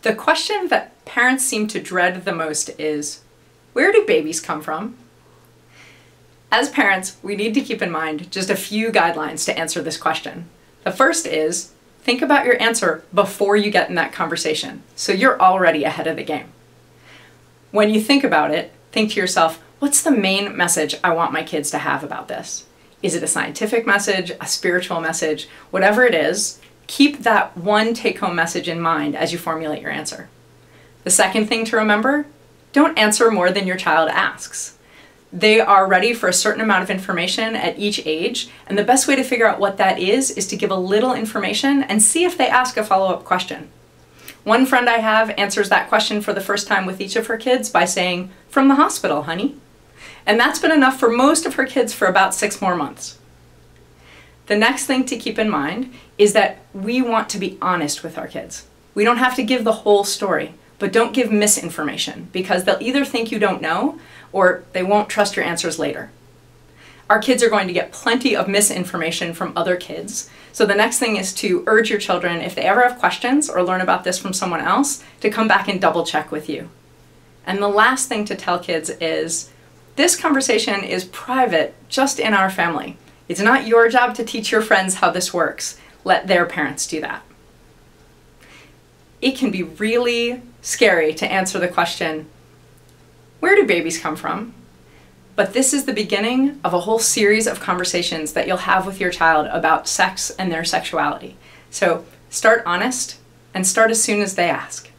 The question that parents seem to dread the most is, where do babies come from? As parents, we need to keep in mind just a few guidelines to answer this question. The first is, think about your answer before you get in that conversation, so you're already ahead of the game. When you think about it, think to yourself, what's the main message I want my kids to have about this? Is it a scientific message, a spiritual message? Whatever it is, keep that one take-home message in mind as you formulate your answer. The second thing to remember, don't answer more than your child asks. They are ready for a certain amount of information at each age, and the best way to figure out what that is to give a little information and see if they ask a follow-up question. One friend I have answers that question for the first time with each of her kids by saying, "From the hospital, honey." And that's been enough for most of her kids for about 6 more months. The next thing to keep in mind is that we want to be honest with our kids. We don't have to give the whole story, but don't give misinformation because they'll either think you don't know or they won't trust your answers later. Our kids are going to get plenty of misinformation from other kids, so the next thing is to urge your children, if they ever have questions or learn about this from someone else, to come back and double check with you. And the last thing to tell kids is, this conversation is private, just in our family. It's not your job to teach your friends how this works. Let their parents do that. It can be really scary to answer the question, where do babies come from? But this is the beginning of a whole series of conversations that you'll have with your child about sex and their sexuality. So start honest and start as soon as they ask.